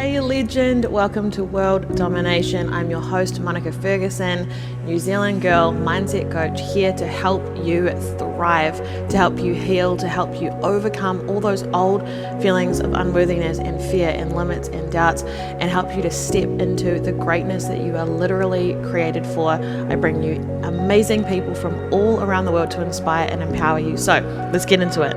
Hey legend, welcome to World Domination. I'm your host, Monica Ferguson, New Zealand girl, mindset coach, here to help you thrive, to help you heal, to help you overcome all those old feelings of unworthiness and fear and limits and doubts, and help you to step into the greatness that you are literally created for. I bring you amazing people from all around the world to inspire and empower you. So let's get into it.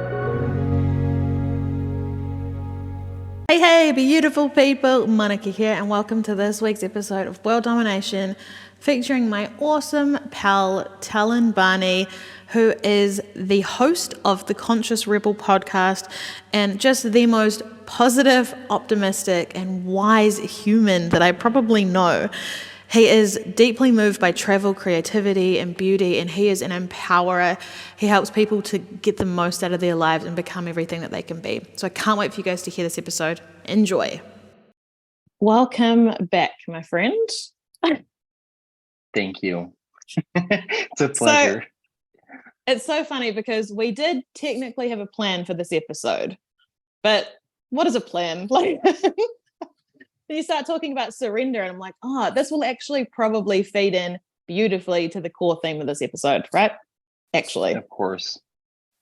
Hey, beautiful people, Monica here, and welcome to this week's episode of World Domination, featuring my awesome pal, Talen Barney, who is the host of the Conscious Rebel podcast and just the most positive, optimistic, and wise human that I probably know. He is deeply moved by travel, creativity, and beauty, and he is an empowerer. He helps people to get the most out of their lives and become everything that they can be. So I can't wait for you guys to hear this episode. Enjoy. Welcome back, my friend. Thank you. It's a pleasure. So, it's so funny because we did technically have a plan for this episode, but what is a plan? You start talking about surrender and I'm like, this will actually probably feed in beautifully to the core theme of this episode, right? Actually. Of course.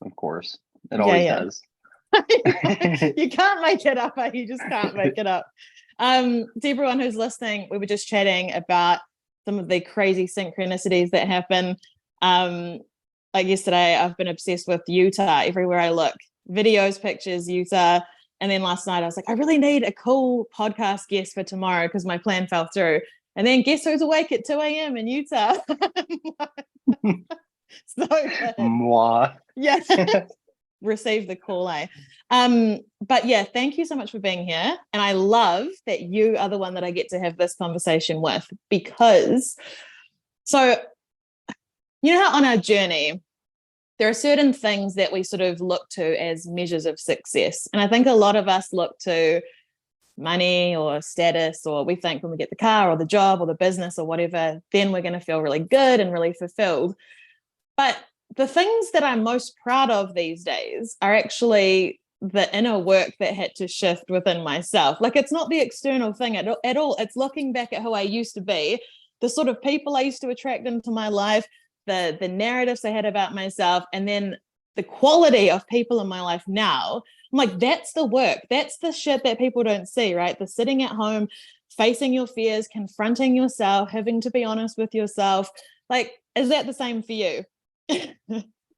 It always does. You can't make it up. You just can't make it up. To everyone who's listening, we were just chatting about some of the crazy synchronicities that happen. Like yesterday, I've been obsessed with Utah everywhere I look. Videos, pictures, Utah. And then last night I was like, I really need a cool podcast guest for tomorrow because my plan fell through. And then guess who's awake at 2 a.m. in Utah? So good. Moi. Yeah. Receive the call, eh? But yeah, thank you so much for being here. And I love that you are the one that I get to have this conversation with, because so you know how on our journey there are certain things that we sort of look to as measures of success. And I think a lot of us look to money or status, or we think when we get the car or the job or the business or whatever, then we're going to feel really good and really fulfilled. But the things that I'm most proud of these days are actually the inner work that had to shift within myself. Like, it's not the external thing at all. It's looking back at who I used to be, the sort of people I used to attract into my life, the narratives I had about myself, and then the quality of people in my life now. I'm like, that's the work. That's the shit that people don't see, right? The sitting at home, facing your fears, confronting yourself, having to be honest with yourself. Like, is that the same for you?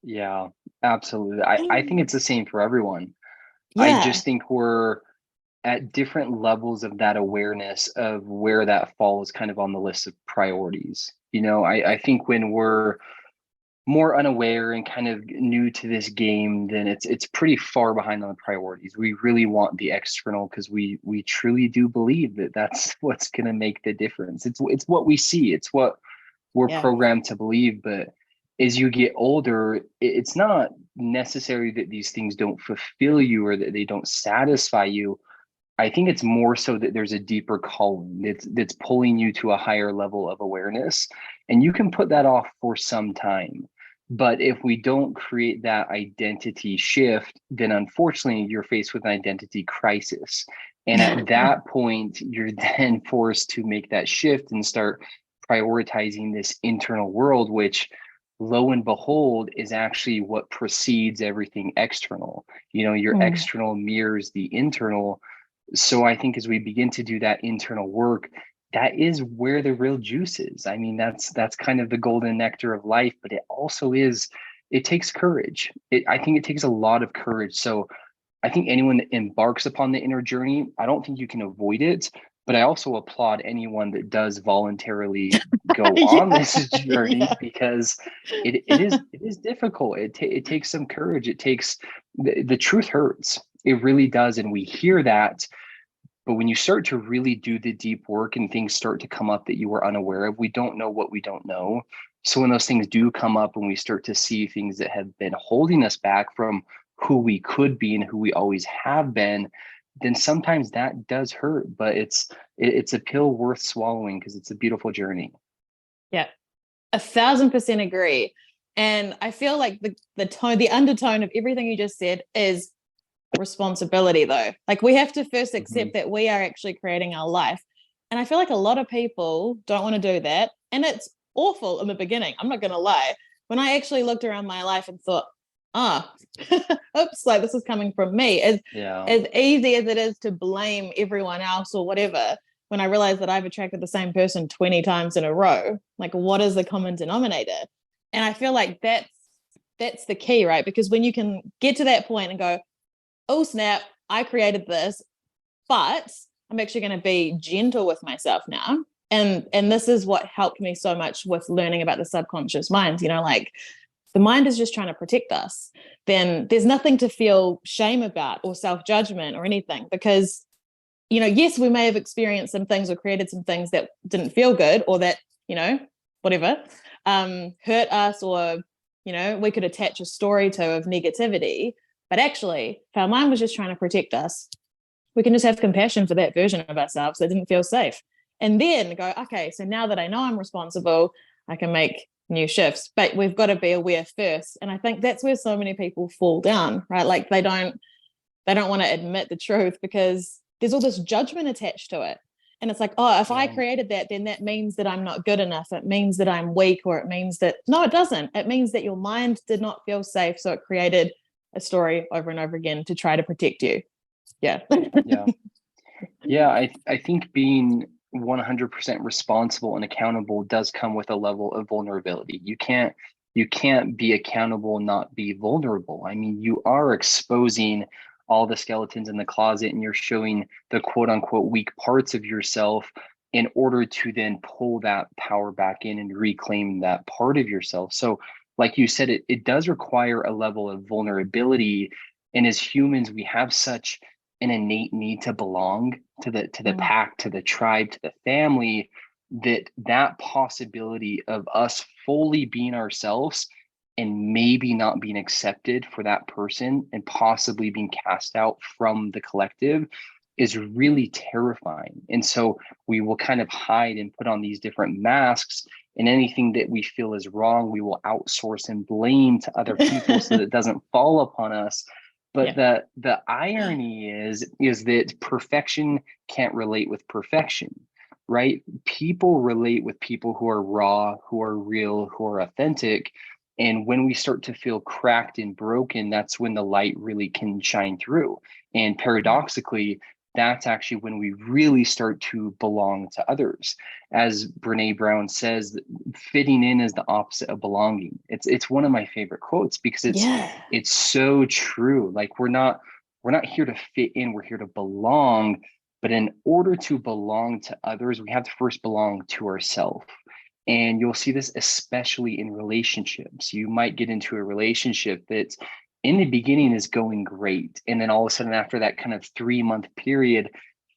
Yeah, absolutely. I think it's the same for everyone. Yeah. I just think we're at different levels of that awareness of where that falls kind of on the list of priorities. You know, I think when we're more unaware and kind of new to this game, then it's pretty far behind on the priorities. We really want the external because we truly do believe that that's what's going to make the difference. It's what we see. It's what we're programmed to believe. But as you get older, it's not necessary that these things don't fulfill you or that they don't satisfy you. I think it's more so that there's a deeper calling that's pulling you to a higher level of awareness, and you can put that off for some time. But if we don't create that identity shift, then unfortunately you're faced with an identity crisis. And at that point, you're then forced to make that shift and start prioritizing this internal world, which lo and behold is actually what precedes everything external. You know, your external mirrors the internal. So I think as we begin to do that internal work, that is where the real juice is. I mean, that's kind of the golden nectar of life, but it takes courage. I think it takes a lot of courage. So I think anyone that embarks upon the inner journey, I don't think you can avoid it, but I also applaud anyone that does voluntarily go on this journey because it is difficult. It takes some courage. It takes, the truth hurts. It really does. And we hear that. But when you start to really do the deep work and things start to come up that you were unaware of, we don't know what we don't know. So when those things do come up and we start to see things that have been holding us back from who we could be and who we always have been, then sometimes that does hurt. But it's a pill worth swallowing because it's a beautiful journey. Yeah, 1,000% agree. And I feel like the undertone of everything you just said is responsibility though. Like we have to first accept that we are actually creating our life. And I feel like a lot of people don't want to do that. And it's awful in the beginning. I'm not going to lie. When I actually looked around my life and thought, oops, like this is coming from me. As easy as it is to blame everyone else or whatever, when I realized that I've attracted the same person 20 times in a row, like what is the common denominator? And I feel like that's the key, right? Because when you can get to that point and go, oh snap, I created this, but I'm actually going to be gentle with myself now. And this is what helped me so much with learning about the subconscious mind. You know, like the mind is just trying to protect us. Then there's nothing to feel shame about or self-judgment or anything, because, you know, yes, we may have experienced some things or created some things that didn't feel good or that, you know, whatever, hurt us, or, you know, we could attach a story to of negativity. But actually, if our mind was just trying to protect us, we can just have compassion for that version of ourselves that didn't feel safe. And then go, okay, so now that I know I'm responsible, I can make new shifts. But we've got to be aware first. And I think that's where so many people fall down, right? Like they don't want to admit the truth because there's all this judgment attached to it. And it's like, oh, if I created that, then that means that I'm not good enough. It means that I'm weak, or it means that, no, it doesn't. It means that your mind did not feel safe. So it created a story over and over again to try to protect you. Yeah. I think being 100% responsible and accountable does come with a level of vulnerability. You can't be accountable and not be vulnerable. I mean, you are exposing all the skeletons in the closet, and you're showing the quote unquote weak parts of yourself in order to then pull that power back in and reclaim that part of yourself. So like you said, it does require a level of vulnerability. And as humans, we have such an innate need to belong to the pack, to the tribe, to the family, that possibility of us fully being ourselves and maybe not being accepted for that person and possibly being cast out from the collective is really terrifying. And so we will kind of hide and put on these different masks, and anything that we feel is wrong, we will outsource and blame to other people so that it doesn't fall upon us. But the irony is that perfection can't relate with perfection, right? People relate with people who are raw, who are real, who are authentic. And when we start to feel cracked and broken, that's when the light really can shine through. And paradoxically, that's actually when we really start to belong to others. As Brene Brown says, fitting in is the opposite of belonging. It's one of my favorite quotes because it's so true. Like we're not here to fit in, we're here to belong. But in order to belong to others, we have to first belong to ourselves. And you'll see this especially in relationships. You might get into a relationship that's in the beginning is going great. And then all of a sudden, after that kind of 3-month period,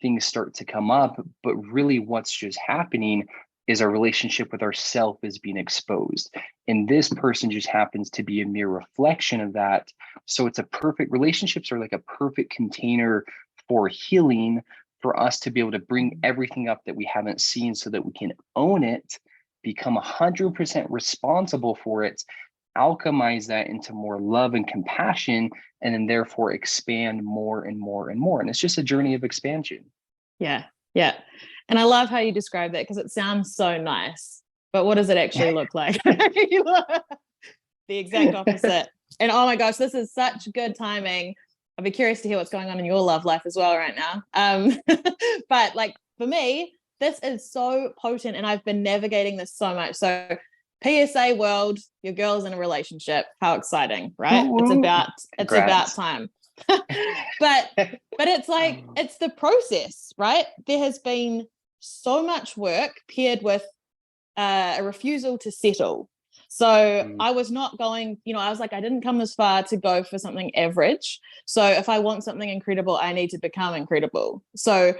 things start to come up. But really what's just happening is our relationship with ourself is being exposed. And this person just happens to be a mere reflection of that. So it's a perfect, relationships are like a perfect container for healing, for us to be able to bring everything up that we haven't seen so that we can own it, become 100% responsible for it, alchemize that into more love and compassion, and then therefore expand more and more and more. And it's just a journey of expansion. Yeah. And I love how you describe that because it sounds so nice, but what does it actually look like? The exact opposite. And oh my gosh, this is such good timing. I'd be curious to hear what's going on in your love life as well right now. But like for me, this is so potent, and I've been navigating this so much. So PSA world, your girl's in a relationship. How exciting, right? Congrats. It's about time. but it's like, it's the process, right? There has been so much work paired with a refusal to settle. So I was not going, I was like, I didn't come this far to go for something average. So if I want something incredible, I need to become incredible. So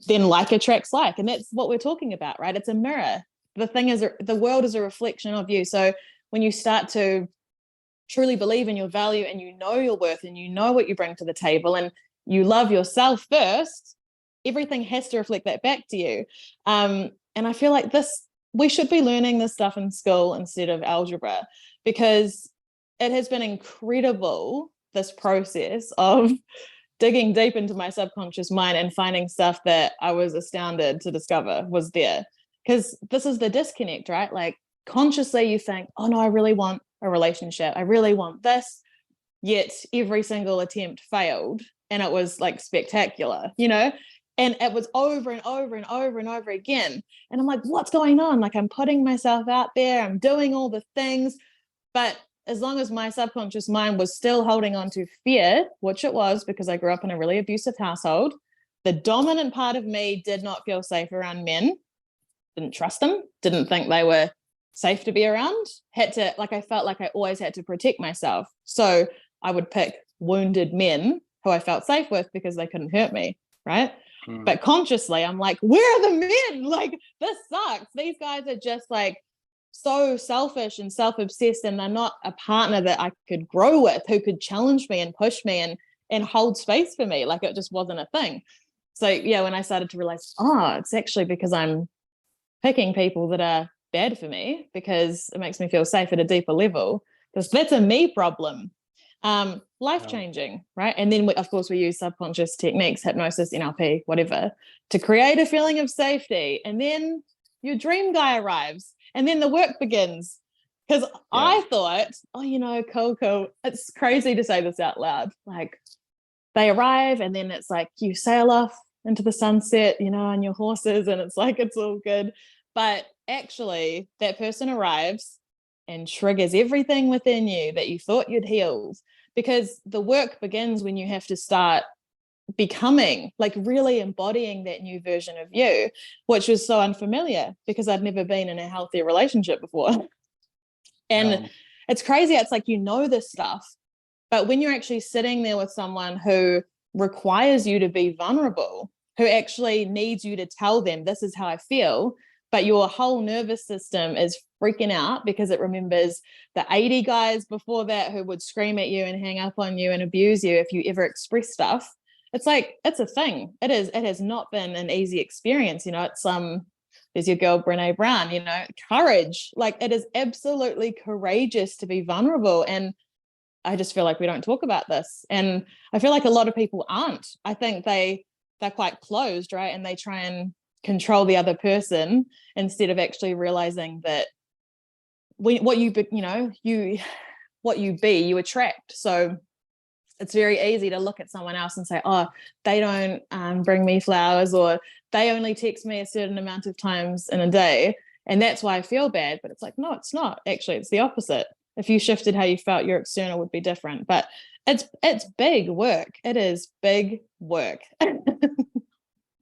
then like attracts like, and that's what we're talking about, right? It's a mirror. The thing is, the world is a reflection of you. So when you start to truly believe in your value and you know your worth and you know what you bring to the table and you love yourself first, everything has to reflect that back to you. And I feel like we should be learning this stuff in school instead of algebra, because it has been incredible this process of digging deep into my subconscious mind and finding stuff that I was astounded to discover was there. Because this is the disconnect, right? Like consciously you think, oh no, I really want a relationship. I really want this. Yet every single attempt failed. And it was like spectacular, you know? And it was over and over and over and over again. And I'm like, what's going on? Like I'm putting myself out there. I'm doing all the things. But as long as my subconscious mind was still holding on to fear, which it was because I grew up in a really abusive household, the dominant part of me did not feel safe around men, didn't trust them, didn't think they were safe to be around, I felt like I always had to protect myself. So I would pick wounded men who I felt safe with because they couldn't hurt me, right? But consciously, I'm like, where are the men? Like, this sucks. These guys are just like so selfish and self-obsessed, and they're not a partner that I could grow with, who could challenge me and push me and hold space for me. Like it just wasn't a thing. So yeah, when I started to realize, it's actually because I'm picking people that are bad for me because it makes me feel safe at a deeper level, because that's a me problem. Life-changing, right? And then of course we use subconscious techniques, hypnosis, NLP, whatever, to create a feeling of safety. And then your dream guy arrives and then the work begins. Because I thought, cool. It's crazy to say this out loud. Like they arrive and then it's like you sail off into the sunset, on your horses, and it's like, it's all good. But actually that person arrives and triggers everything within you that you thought you'd healed, because the work begins when you have to start becoming, like really embodying that new version of you, which was so unfamiliar because I'd never been in a healthy relationship before. And it's crazy. It's like, this stuff, but when you're actually sitting there with someone who requires you to be vulnerable, who actually needs you to tell them, this is how I feel, but your whole nervous system is freaking out because it remembers the 80 guys before that who would scream at you and hang up on you and abuse you if you ever express stuff. It's like, it's a thing. It has not been an easy experience. It's there's your girl Brene Brown, courage. Like it is absolutely courageous to be vulnerable. And I just feel like we don't talk about this. And I feel like a lot of people aren't. I think they're quite closed, right? And they try and control the other person instead of actually realizing that what you be, you attract. So it's very easy to look at someone else and say, oh, they don't bring me flowers, or they only text me a certain amount of times in a day, and that's why I feel bad. But it's like, no, it's not. Actually, it's the opposite. If you shifted how you felt, your external would be different. But it's big work. It is big work.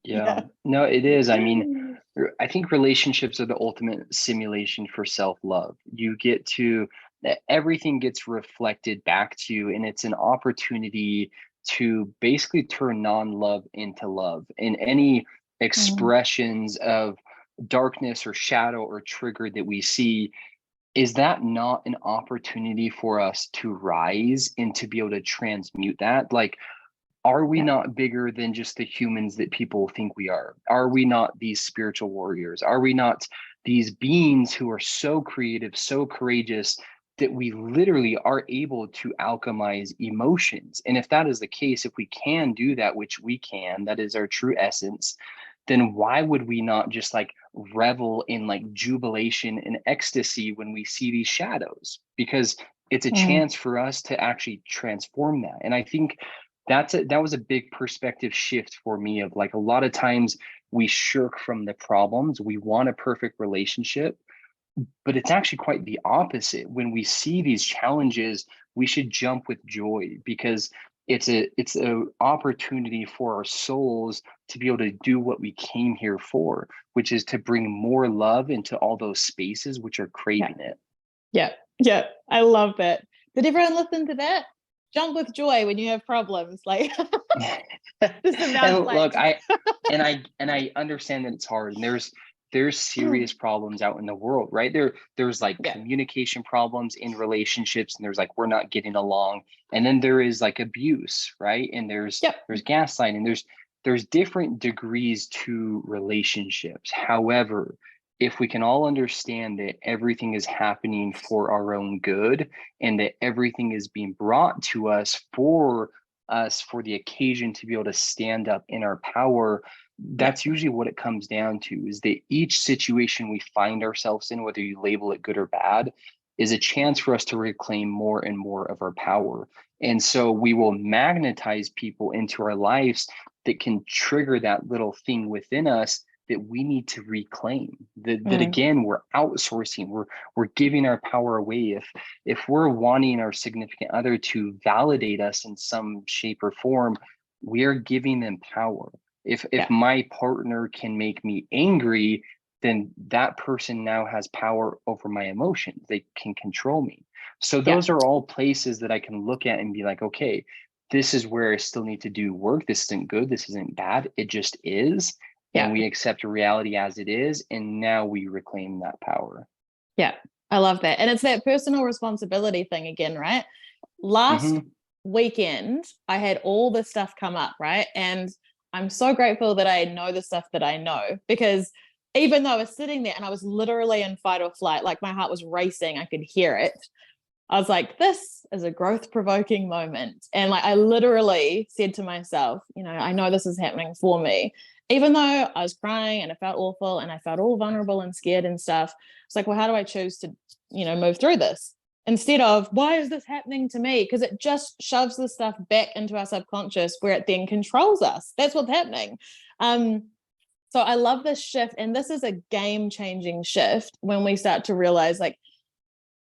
Yeah. No, it is. I mean, I think relationships are the ultimate simulation for self-love. Everything gets reflected back to you, and it's an opportunity to basically turn non-love into love. And any expressions of darkness or shadow or trigger that we see, is that not an opportunity for us to rise and to be able to transmute that? Like, are we not bigger than just the humans that people think we are? Are we not these spiritual warriors? Are we not these beings who are so creative, so courageous, that we literally are able to alchemize emotions? And if that is the case, if we can do that, which we can, that is our true essence, then why would we not just like revel in like jubilation and ecstasy when we see these shadows? Because it's a chance for us to actually transform that. And I think that was a big perspective shift for me, of like, a lot of times we shirk from the problems. We want a perfect relationship, but it's actually quite the opposite. When we see these challenges, we should jump with joy, because it's a opportunity for our souls to be able to do what we came here for, which is to bring more love into all those spaces which are craving it. Yeah. I love that. Did everyone listen to that? Jump with joy when you have problems. Like, and look, I understand that it's hard, and there's serious problems out in the world, right? There's like communication problems in relationships, and there's like, we're not getting along, and then there is like abuse, right? And there's gaslighting, there's different degrees to relationships. However, if we can all understand that everything is happening for our own good and that everything is being brought to us for the occasion to be able to stand up in our power, that's usually what it comes down to, is that each situation we find ourselves in, whether you label it good or bad, is a chance for us to reclaim more and more of our power. And so we will magnetize people into our lives that can trigger that little thing within us that we need to reclaim. That again, we're outsourcing, we're giving our power away. If we're wanting our significant other to validate us in some shape or form, we are giving them power. If my partner can make me angry, then that person now has power over my emotions. They can control me. So those are all places that I can look at and be like, okay, this is where I still need to do work. This isn't good. This isn't bad. It just is. And we accept reality as it is. And now we reclaim that power. Yeah, I love that. And it's that personal responsibility thing again, right? Last weekend, I had all this stuff come up, right? And I'm so grateful that I know the stuff that I know, because even though I was sitting there and I was literally in fight or flight, like my heart was racing, I could hear it. I was like, this is a growth provoking moment. And like, I literally said to myself, you know, I know this is happening for me. Even though I was crying and I felt awful and I felt all vulnerable and scared and stuff, it's like, well, how do I choose to, you know, move through this? Instead of, why is this happening to me? Because it just shoves the stuff back into our subconscious where it then controls us. That's what's happening. So I love this shift. And this is a game-changing shift when we start to realize like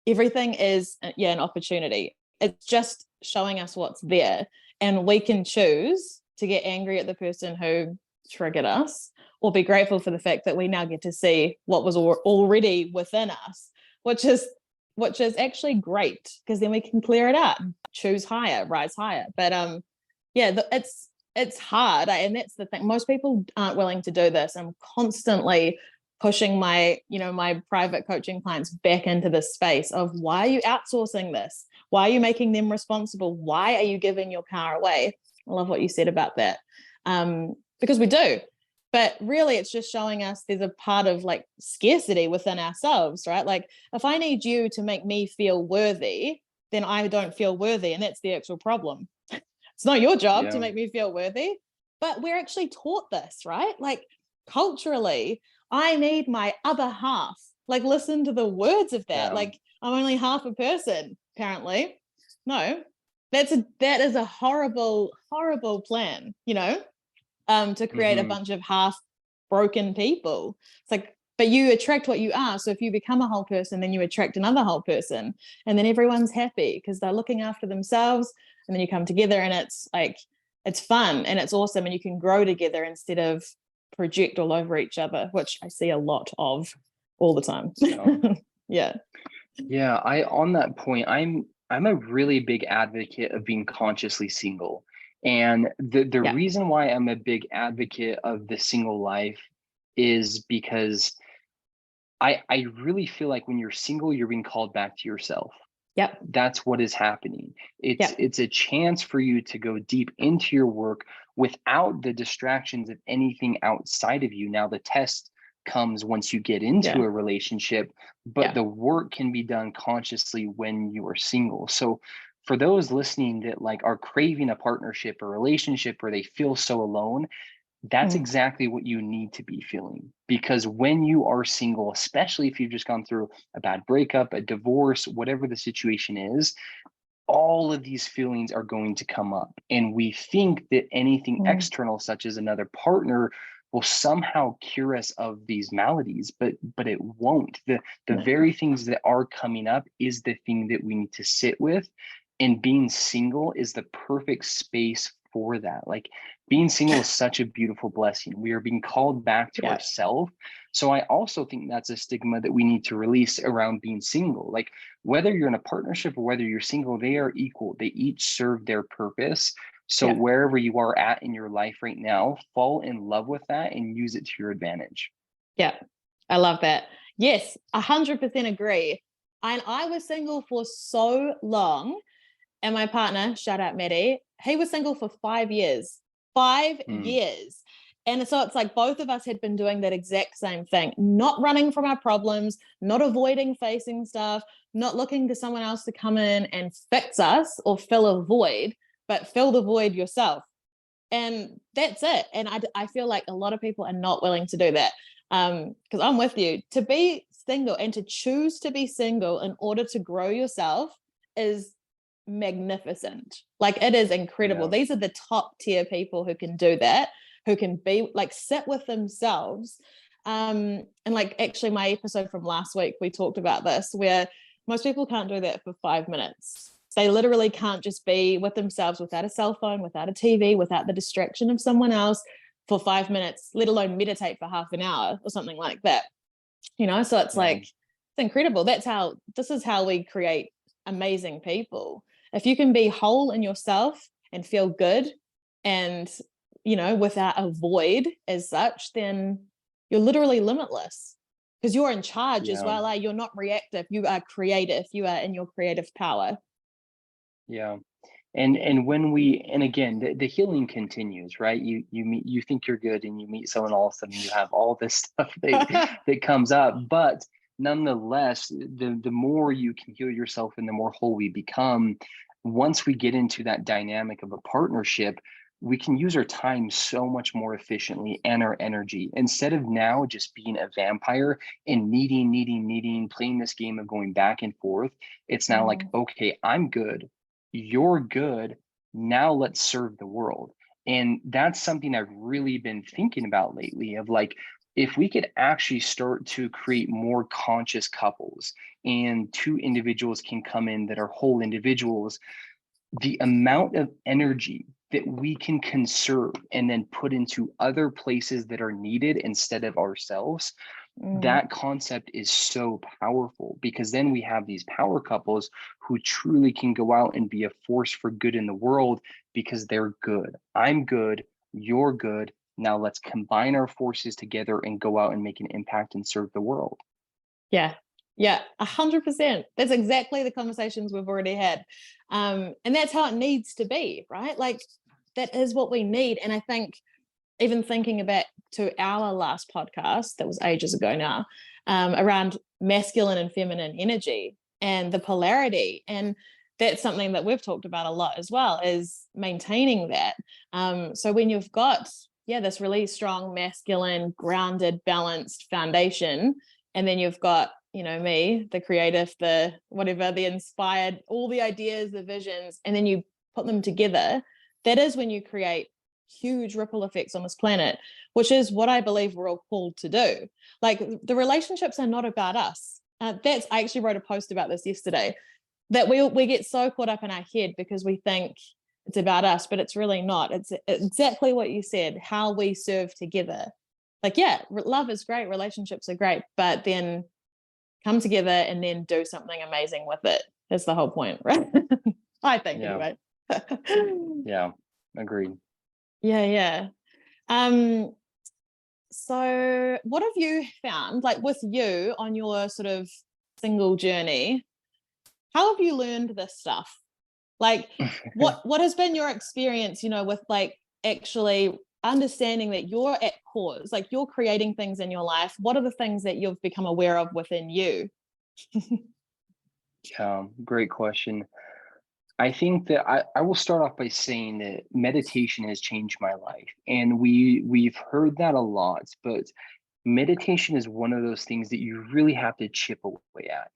everything is, an opportunity. It's just showing us what's there. And we can choose to get angry at the person who triggered us, or be grateful for the fact that we now get to see what was already within us, which is actually great, because then we can clear it out and choose higher, rise higher. But it's hard, and that's the thing. Most people aren't willing to do this. I'm constantly pushing my private coaching clients back into this space of, why are you outsourcing this? Why are you making them responsible? Why are you giving your power away? I love what you said about that. Because we do, but really it's just showing us there's a part of like scarcity within ourselves, right? Like if I need you to make me feel worthy, then I don't feel worthy, and that's the actual problem. It's not your job to make me feel worthy, but we're actually taught this, right? Like culturally, I need my other half. Like, listen to the words of that. Like, I'm only half a person, apparently. No, that is a horrible, horrible plan, you know, to create a bunch of half broken people. It's like, but you attract what you are. So if you become a whole person, then you attract another whole person, and then everyone's happy because they're looking after themselves. And then you come together, and it's like, it's fun and it's awesome, and you can grow together instead of project all over each other, which I see a lot of all the time. Yeah. On that point, I'm a really big advocate of being consciously single. And the reason why I'm a big advocate of the single life is because I really feel like when you're single, you're being called back to yourself. Yep. That's what is happening. It's a chance for you to go deep into your work without the distractions of anything outside of you. Now, the test comes once you get into a relationship, but the work can be done consciously when you are single. So for those listening that like are craving a partnership or relationship where they feel so alone, that's exactly what you need to be feeling. Because when you are single, especially if you've just gone through a bad breakup, a divorce, whatever the situation is, all of these feelings are going to come up. And we think that anything external, such as another partner, will somehow cure us of these maladies, but it won't. The very things that are coming up is the thing that we need to sit with. And being single is the perfect space for that. Like, being single is such a beautiful blessing. We are being called back to ourselves. So I also think that's a stigma that we need to release around being single. Like, whether you're in a partnership or whether you're single, they are equal. They each serve their purpose. So wherever you are at in your life right now, fall in love with that and use it to your advantage. Yeah, I love that. Yes, 100% agree. And I was single for so long. And my partner, shout out Maddie, he was single for 5 years. 5 years. And so it's like both of us had been doing that exact same thing, not running from our problems, not avoiding facing stuff, not looking to someone else to come in and fix us or fill a void, but fill the void yourself. And that's it. And I feel like a lot of people are not willing to do that. Because I'm with you. To be single and to choose to be single in order to grow yourself is magnificent. Like, it is incredible. Yeah. These are the top tier people who can do that, who can be like sit with themselves. And like, actually my episode from last week, we talked about this, where most people can't do that for 5 minutes. They literally can't just be with themselves without a cell phone, without a TV, without the distraction of someone else for 5 minutes, let alone meditate for half an hour or something like that. So it's like, it's incredible. This is how we create amazing people. If you can be whole in yourself and feel good and, without a void as such, then you're literally limitless because you're in charge as well. You're not reactive. You are creative. You are in your creative power. Yeah. And when we, and again, the healing continues, right? You think you're good and you meet someone, all of a sudden you have all this stuff that comes up. But nonetheless, the more you can heal yourself and the more whole we become, once we get into that dynamic of a partnership, we can use our time so much more efficiently and our energy, instead of now just being a vampire and needing, playing this game of going back and forth. It's now like, okay, I'm good, you're good, now let's serve the world. And that's something I've really been thinking about lately, of like, if we could actually start to create more conscious couples and two individuals can come in that are whole individuals, the amount of energy that we can conserve and then put into other places that are needed instead of ourselves, that concept is so powerful, because then we have these power couples who truly can go out and be a force for good in the world because they're good. I'm good, you're good. Now let's combine our forces together and go out and make an impact and serve the world. Yeah. 100%. That's exactly the conversations we've already had. And that's how it needs to be, right? Like, that is what we need. And I think, even thinking back to our last podcast that was ages ago now, around masculine and feminine energy and the polarity. And that's something that we've talked about a lot as well, is maintaining that. So when you've got, this really strong, masculine, grounded, balanced foundation, and then you've got, me, the creative, the whatever, the inspired, all the ideas, the visions, and then you put them together, that is when you create huge ripple effects on this planet, which is what I believe we're all called to do. Like, the relationships are not about us. I actually wrote a post about this yesterday, that we get so caught up in our head because we think it's about us, but it's really not. It's exactly what you said, how we serve together. Like, love is great, relationships are great, but then come together and then do something amazing with it. That's the whole point, right? I think, anyway. Agreed. Yeah. So what have you found, like, with you on your sort of single journey? How have you learned this stuff? Like, what has been your experience, with like actually understanding that you're at cause, like you're creating things in your life? What are the things that you've become aware of within you? Great question. I think that I will start off by saying that meditation has changed my life, and we've heard that a lot, but meditation is one of those things that you really have to chip away at.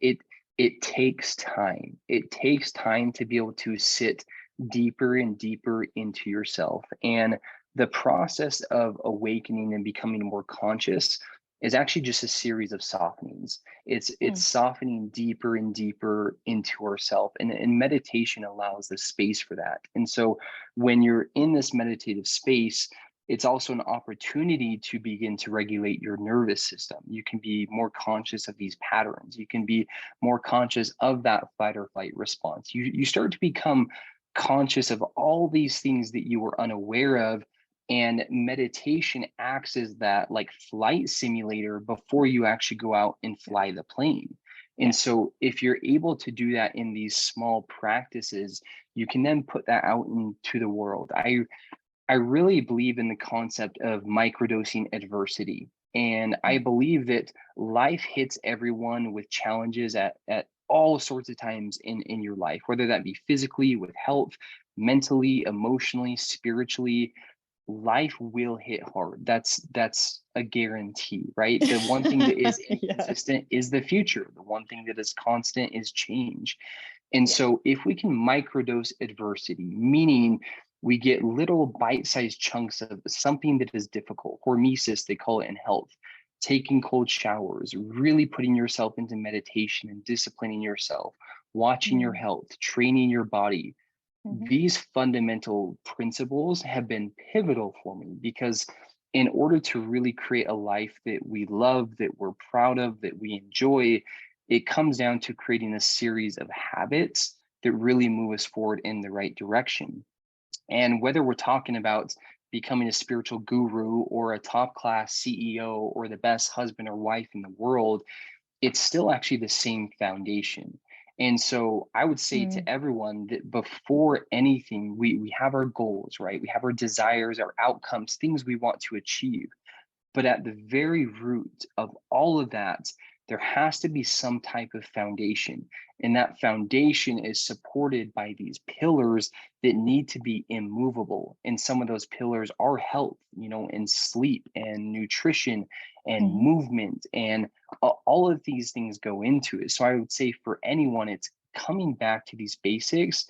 It takes time. It takes time to be able to sit deeper and deeper into yourself. And the process of awakening and becoming more conscious is actually just a series of softenings. It's softening deeper and deeper into ourselves. And meditation allows the space for that. And so when you're in this meditative space, it's also an opportunity to begin to regulate your nervous system. You can be more conscious of these patterns. You can be more conscious of that fight or flight response. You start to become conscious of all these things that you were unaware of. And meditation acts as that like flight simulator before you actually go out and fly the plane. And so if you're able to do that in these small practices, you can then put that out into the world. I really believe in the concept of microdosing adversity. And I believe that life hits everyone with challenges at all sorts of times in your life, whether that be physically, with health, mentally, emotionally, spiritually. Life will hit hard. That's a guarantee, right? The one thing that is Yeah. inconsistent is the future. The one thing that is constant is change. And Yeah. so if we can microdose adversity, meaning we get little bite-sized chunks of something that is difficult, hormesis, they call it in health, taking cold showers, really putting yourself into meditation and disciplining yourself, watching your Mm. health, training your body. Mhm. These fundamental principles have been pivotal for me because in order to really create a life that we love, that we're proud of, that we enjoy, it comes down to creating a series of habits that really move us forward in the right direction. And whether we're talking about becoming a spiritual guru or a top class CEO or the best husband or wife in the world, it's still actually the same foundation. And so I would say Mm. to everyone that before anything, we have our goals, right? We have our desires, our outcomes, things we want to achieve. But at the very root of all of that, there has to be some type of foundation. And that foundation is supported by these pillars that need to be immovable. And some of those pillars are health, and sleep and nutrition and Mhm. movement. And all of these things go into it. So I would say for anyone, it's coming back to these basics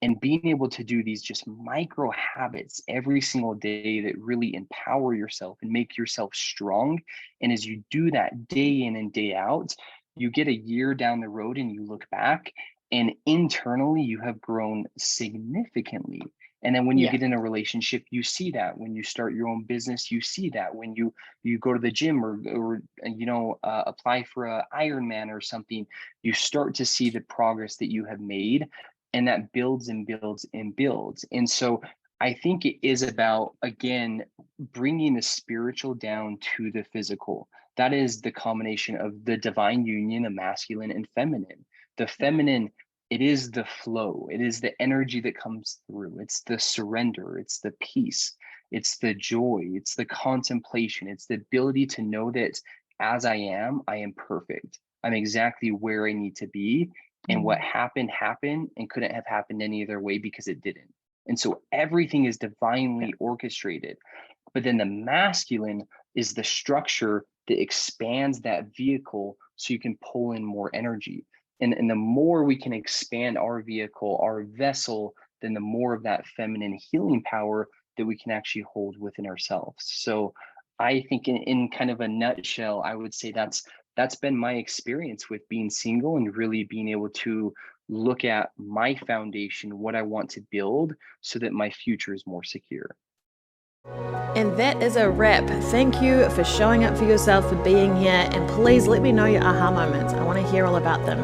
and being able to do these just micro habits every single day that really empower yourself and make yourself strong. And as you do that day in and day out, you get a year down the road and you look back and internally you have grown significantly. And then when you Yeah. get in a relationship, you see that. When you start your own business, you see that. When you go to the gym or apply for a Ironman or something, you start to see the progress that you have made, and that builds and builds and builds. And so I think it is about, again, bringing the spiritual down to the physical. That is the combination of the divine union of masculine and feminine. The feminine, it is the flow, it is the energy that comes through, it's the surrender, it's the peace, it's the joy, it's the contemplation, it's the ability to know that as I am perfect. I'm exactly where I need to be, and what Mm. happened happened and couldn't have happened any other way because it didn't. And so everything is Yeah. divinely orchestrated. But then the masculine is the structure that expands that vehicle so you can pull in more energy. And the more we can expand our vehicle, our vessel, then the more of that feminine healing power that we can actually hold within ourselves. So I think in kind of a nutshell, I would say that's been my experience with being single and really being able to look at my foundation, what I want to build so that my future is more secure. And that is a wrap. Thank you for showing up for yourself, for being here, and please let me know your aha moments. I want to hear all about them.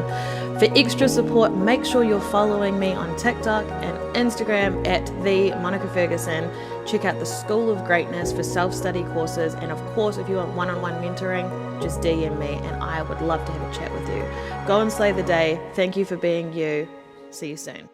For extra support, make sure you're following me on TikTok and Instagram at the Monica Ferguson. Check out the School of Greatness for self-study courses, and of course, if you want one-on-one mentoring, just DM me and I would love to have a chat with you. Go and slay the day. Thank you for being you. See you soon.